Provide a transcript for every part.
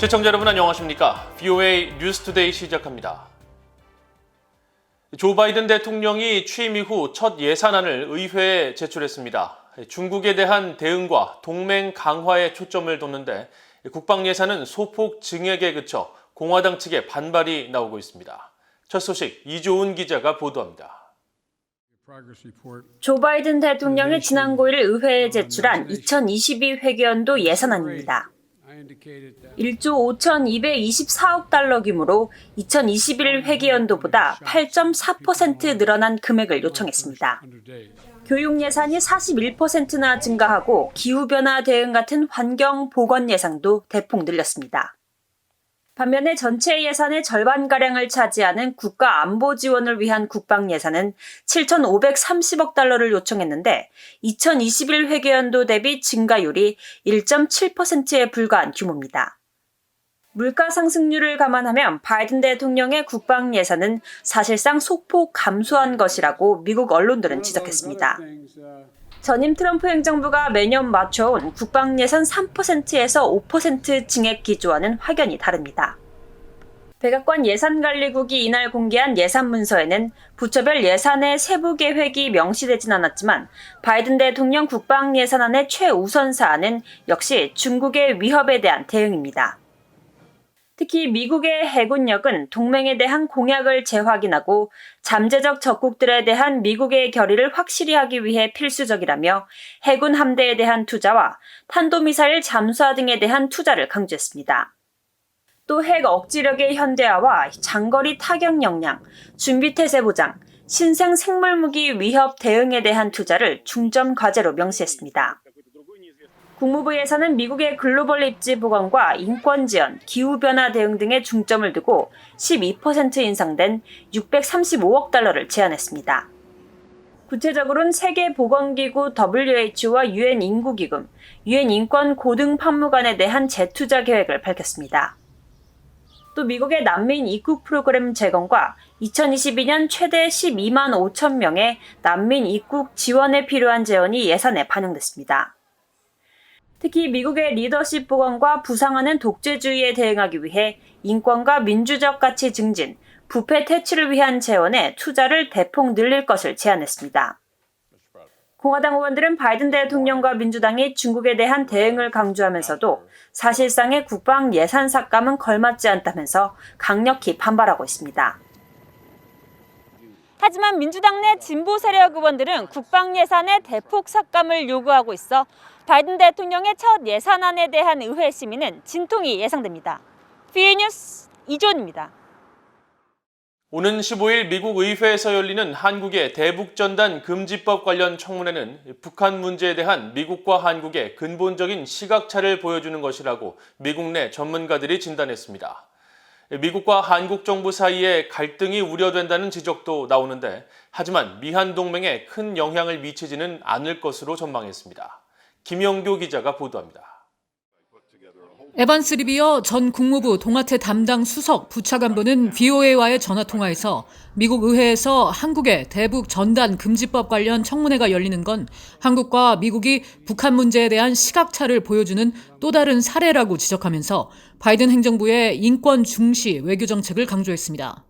시청자 여러분 안녕하십니까? VOA 뉴스투데이 시작합니다. 조 바이든 대통령이 취임 이후 첫 예산안을 의회에 제출했습니다. 중국에 대한 대응과 동맹 강화에 초점을 뒀는데 국방 예산은 소폭 증액에 그쳐 공화당 측의 반발이 나오고 있습니다. 첫 소식 이조은 기자가 보도합니다. 조 바이든 대통령이 지난 9일 의회에 제출한 2022 회계연도 예산안입니다. 1조 5,224억 달러 규모로 2021 회계연도보다 8.4% 늘어난 금액을 요청했습니다. 교육 예산이 41%나 증가하고 기후변화 대응 같은 환경 보건 예산도 대폭 늘렸습니다. 반면에 전체 예산의 절반가량을 차지하는 국가 안보 지원을 위한 국방 예산은 7,530억 달러를 요청했는데 2021 회계연도 대비 증가율이 1.7%에 불과한 규모입니다. 물가 상승률을 감안하면 바이든 대통령의 국방 예산은 사실상 소폭 감소한 것이라고 미국 언론들은 지적했습니다. 전임 트럼프 행정부가 매년 맞춰온 국방 예산 3%에서 5% 증액 기조와는 확연히 다릅니다. 백악관 예산관리국이 이날 공개한 예산 문서에는 부처별 예산의 세부 계획이 명시되진 않았지만 바이든 대통령 국방 예산안의 최우선 사안은 역시 중국의 위협에 대한 대응입니다. 특히 미국의 해군력은 동맹에 대한 공약을 재확인하고 잠재적 적국들에 대한 미국의 결의를 확실히 하기 위해 필수적이라며 해군 함대에 대한 투자와 탄도미사일 잠수화 등에 대한 투자를 강조했습니다. 또 핵 억지력의 현대화와 장거리 타격 역량, 준비태세 보장, 신생 생물무기 위협 대응에 대한 투자를 중점 과제로 명시했습니다. 국무부 예산은 미국의 글로벌 입지 보건과 인권 지원, 기후변화 대응 등에 중점을 두고 12% 인상된 635억 달러를 제안했습니다. 구체적으로는 세계보건기구 WHO와 UN 인구기금, UN 인권 고등판무관에 대한 재투자 계획을 밝혔습니다. 또 미국의 난민 입국 프로그램 재건과 2022년 최대 12만 5천 명의 난민 입국 지원에 필요한 재원이 예산에 반영됐습니다. 특히 미국의 리더십 보건과 부상하는 독재주의에 대응하기 위해 인권과 민주적 가치 증진, 부패 퇴치를 위한 재원에 투자를 대폭 늘릴 것을 제안했습니다. 공화당 의원들은 바이든 대통령과 민주당이 중국에 대한 대응을 강조하면서도 사실상의 국방 예산 삭감은 걸맞지 않다면서 강력히 반발하고 있습니다. 하지만 민주당 내 진보 세력 의원들은 국방 예산의 대폭 삭감을 요구하고 있어 바이든 대통령의 첫 예산안에 대한 의회 심의는 진통이 예상됩니다. VOA 뉴스 이조은입니다. 오는 15일 미국 의회에서 열리는 한국의 대북전단 금지법 관련 청문회는 북한 문제에 대한 미국과 한국의 근본적인 시각차를 보여주는 것이라고 미국 내 전문가들이 진단했습니다. 미국과 한국 정부 사이에 갈등이 우려된다는 지적도 나오는데 하지만 미한 동맹에 큰 영향을 미치지는 않을 것으로 전망했습니다. 김영교 기자가 보도합니다. 에반스 리비어 전 국무부 동아태 담당 수석 부차관보는 VOA와의 전화통화에서 미국 의회에서 한국의 대북 전단 금지법 관련 청문회가 열리는 건 한국과 미국이 북한 문제에 대한 시각차를 보여주는 또 다른 사례라고 지적하면서 바이든 행정부의 인권 중시 외교 정책을 강조했습니다.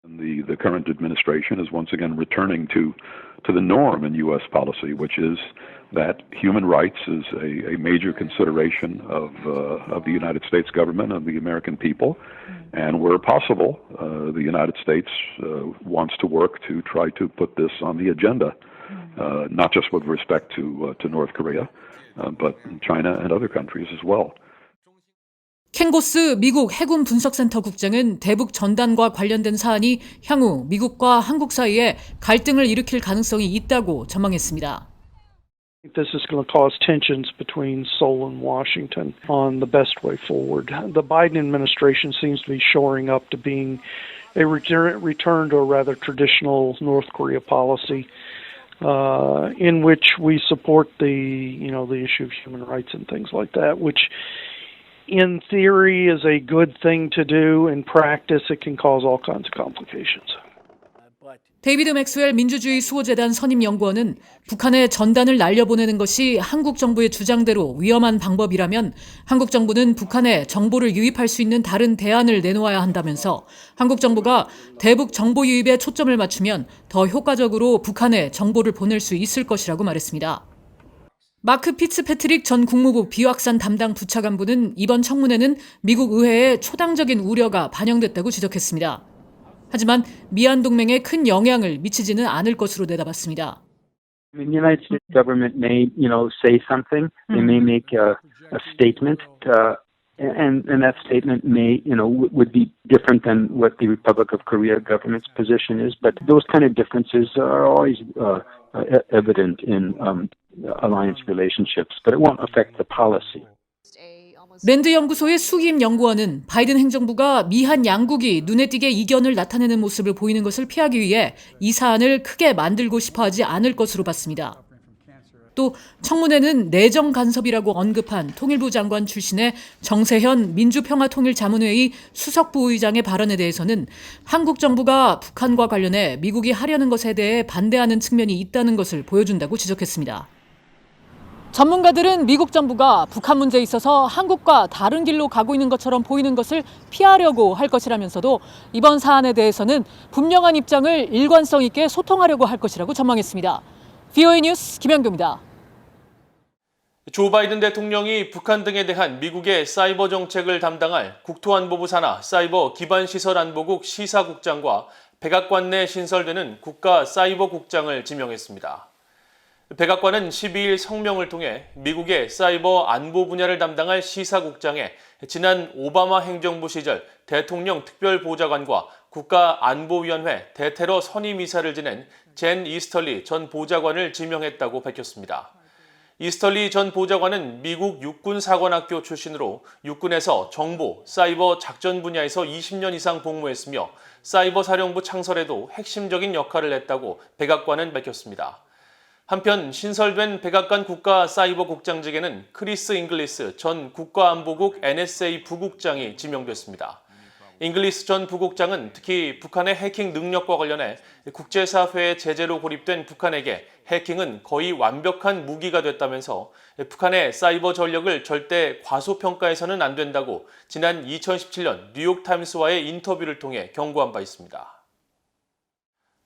The current administration is once again returning to the norm in U.S. policy, which is that human rights is a major consideration of the United States government and the American people, and where possible, the United States wants to work to try to put this on the agenda, not just with respect to North Korea, but China and other countries as well. 켄 고스 미국 해군 분석센터 국장은 대북 전단과 관련된 사안이 향후 미국과 한국 사이에 갈등을 일으킬 가능성이 있다고 전망했습니다. This is going to cause tensions between Seoul and Washington on the best way forward. The Biden administration seems to be shoring up to being a return to a rather traditional North Korea policy, in which we support the issue of human rights and things like that, which in theory is a good thing to do. In practice, it can cause all kinds of complications. 데이비드 맥스웰 민주주의 수호재단 선임연구원은 북한에 전단을 날려보내는 것이 한국 정부의 주장대로 위험한 방법이라면 한국 정부는 북한에 정보를 유입할 수 있는 다른 대안을 내놓아야 한다면서 한국 정부가 대북 정보 유입에 초점을 맞추면 더 효과적으로 북한에 정보를 보낼 수 있을 것이라고 말했습니다. 마크 피츠패트릭 전 국무부 비확산 담당 부차관보는 이번 청문회는 미국 의회에 초당적인 우려가 반영됐다고 지적했습니다. 하지만 미한 동맹에 큰 영향을 미치지는 않을 것으로 내다봤습니다. The United States government may, say something. They may make a statement, and that statement may, would be different than what the Republic of Korea government's position is. But those kind of differences are always evident in alliance relationships, but it won't affect the policy. 랜드 연구소의 수기임 연구원은 바이든 행정부가 미한 양국이 눈에 띄게 이견을 나타내는 모습을 보이는 것을 피하기 위해 이 사안을 크게 만들고 싶어 하지 않을 것으로 봤습니다. 또 청문회는 내정 간섭이라고 언급한 통일부 장관 출신의 정세현 민주평화통일자문회의 수석부의장의 발언에 대해서는 한국 정부가 북한과 관련해 미국이 하려는 것에 대해 반대하는 측면이 있다는 것을 보여준다고 지적했습니다. 전문가들은 미국 정부가 북한 문제에 있어서 한국과 다른 길로 가고 있는 것처럼 보이는 것을 피하려고 할 것이라면서도 이번 사안에 대해서는 분명한 입장을 일관성 있게 소통하려고 할 것이라고 전망했습니다. VOA 뉴스 김현규입니다. 조 바이든 대통령이 북한 등에 대한 미국의 사이버 정책을 담당할 국토안보부 산하 사이버 기반시설안보국 시사국장과 백악관 내 신설되는 국가사이버국장을 지명했습니다. 백악관은 12일 성명을 통해 미국의 사이버 안보 분야를 담당할 시사국장에 지난 오바마 행정부 시절 대통령 특별보좌관과 국가안보위원회 대테러 선임이사를 지낸 젠 이스털리 전 보좌관을 지명했다고 밝혔습니다. 이스털리 전 보좌관은 미국 육군사관학교 출신으로 육군에서 정보, 사이버 작전 분야에서 20년 이상 복무했으며 사이버 사령부 창설에도 핵심적인 역할을 했다고 백악관은 밝혔습니다. 한편 신설된 백악관 국가사이버국장직에는 크리스 잉글리스 전 국가안보국 NSA 부국장이 지명됐습니다. 잉글리스 전 부국장은 특히 북한의 해킹 능력과 관련해 국제사회의 제재로 고립된 북한에게 해킹은 거의 완벽한 무기가 됐다면서 북한의 사이버 전력을 절대 과소평가해서는 안 된다고 지난 2017년 뉴욕타임스와의 인터뷰를 통해 경고한 바 있습니다.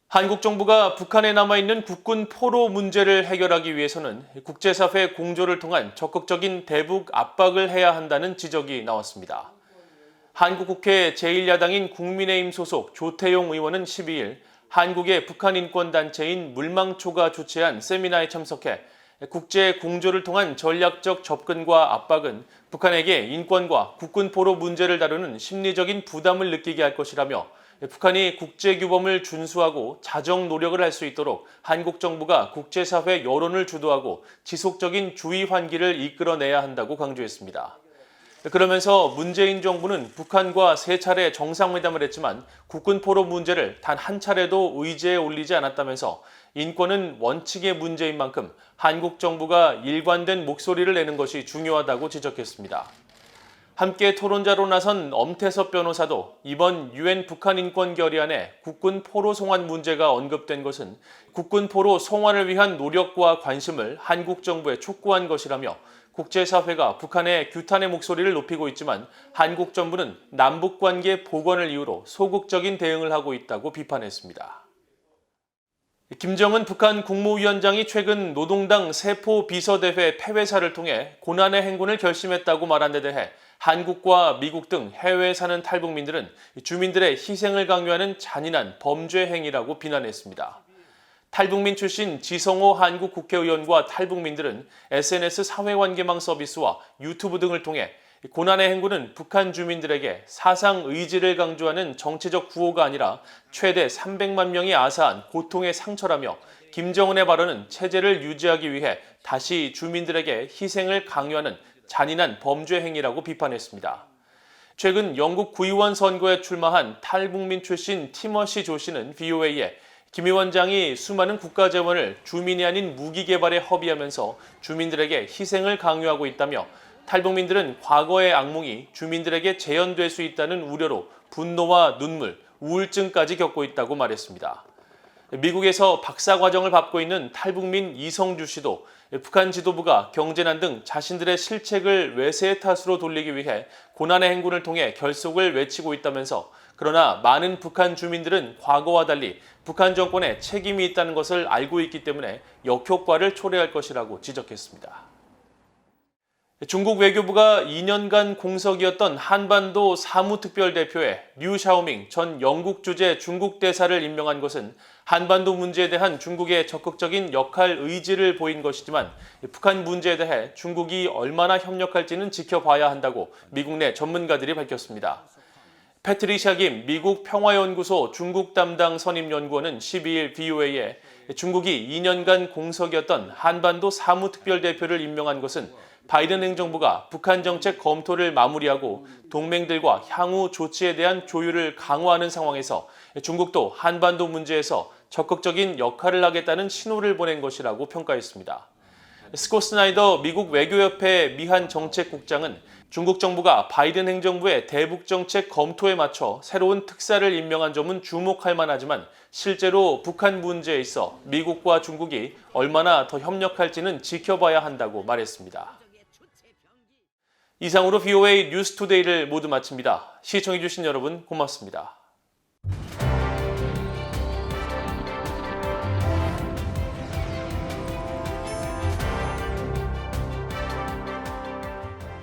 한국 정부가 북한에 남아있는 국군 포로 문제를 해결하기 위해서는 국제사회 공조를 통한 적극적인 대북 압박을 해야 한다는 지적이 나왔습니다. 한국국회 제1야당인 국민의힘 소속 조태용 의원은 12일 한국의 북한 인권단체인 물망초가 주최한 세미나에 참석해 국제 공조를 통한 전략적 접근과 압박은 북한에게 인권과 국군 포로 문제를 다루는 심리적인 부담을 느끼게 할 것이라며 북한이 국제규범을 준수하고 자정 노력을 할 수 있도록 한국 정부가 국제사회 여론을 주도하고 지속적인 주의 환기를 이끌어내야 한다고 강조했습니다. 그러면서 문재인 정부는 북한과 3차례 정상회담을 했지만 국군 포로 문제를 단 한 차례도 의제에 올리지 않았다면서 인권은 원칙의 문제인 만큼 한국 정부가 일관된 목소리를 내는 것이 중요하다고 지적했습니다. 함께 토론자로 나선 엄태섭 변호사도 이번 유엔 북한 인권 결의안에 국군 포로 송환 문제가 언급된 것은 국군 포로 송환을 위한 노력과 관심을 한국 정부에 촉구한 것이라며 국제사회가 북한의 규탄의 목소리를 높이고 있지만 한국 정부는 남북관계 복원을 이유로 소극적인 대응을 하고 있다고 비판했습니다. 김정은 북한 국무위원장이 최근 노동당 세포 비서대회 폐회사를 통해 고난의 행군을 결심했다고 말한 데 대해 한국과 미국 등 해외에 사는 탈북민들은 주민들의 희생을 강요하는 잔인한 범죄 행위라고 비난했습니다. 탈북민 출신 지성호 한국 국회의원과 탈북민들은 SNS 사회관계망 서비스와 유튜브 등을 통해 고난의 행군은 북한 주민들에게 사상 의지를 강조하는 정치적 구호가 아니라 최대 300만 명이 아사한 고통의 상처라며 김정은의 발언은 체제를 유지하기 위해 다시 주민들에게 희생을 강요하는 잔인한 범죄 행위라고 비판했습니다. 최근 영국 구의원 선거에 출마한 탈북민 출신 티머시 조 씨는 VOA에 김 위원장이 수많은 국가 재원을 주민이 아닌 무기 개발에 허비하면서 주민들에게 희생을 강요하고 있다며 탈북민들은 과거의 악몽이 주민들에게 재현될 수 있다는 우려로 분노와 눈물, 우울증까지 겪고 있다고 말했습니다. 미국에서 박사과정을 밟고 있는 탈북민 이성주 씨도 북한 지도부가 경제난 등 자신들의 실책을 외세의 탓으로 돌리기 위해 고난의 행군을 통해 결속을 외치고 있다면서, 그러나 많은 북한 주민들은 과거와 달리 북한 정권에 책임이 있다는 것을 알고 있기 때문에 역효과를 초래할 것이라고 지적했습니다. 중국 외교부가 2년간 공석이었던 한반도 사무특별대표에 류 샤오밍 전 영국 주재 중국 대사를 임명한 것은 한반도 문제에 대한 중국의 적극적인 역할 의지를 보인 것이지만, 북한 문제에 대해 중국이 얼마나 협력할지는 지켜봐야 한다고 미국 내 전문가들이 밝혔습니다. 패트리샤 김 미국 평화연구소 중국 담당 선임연구원은 12일 VOA에 중국이 2년간 공석이었던 한반도 사무특별대표를 임명한 것은 바이든 행정부가 북한 정책 검토를 마무리하고 동맹들과 향후 조치에 대한 조율을 강화하는 상황에서 중국도 한반도 문제에서 적극적인 역할을 하겠다는 신호를 보낸 것이라고 평가했습니다. 스콧 스나이더 미국 외교협회 미한 정책국장은 중국 정부가 바이든 행정부의 대북 정책 검토에 맞춰 새로운 특사를 임명한 점은 주목할 만하지만, 실제로 북한 문제에 있어 미국과 중국이 얼마나 더 협력할지는 지켜봐야 한다고 말했습니다. 이상으로 VOA 뉴스투데이를 모두 마칩니다. 시청해주신 여러분 고맙습니다.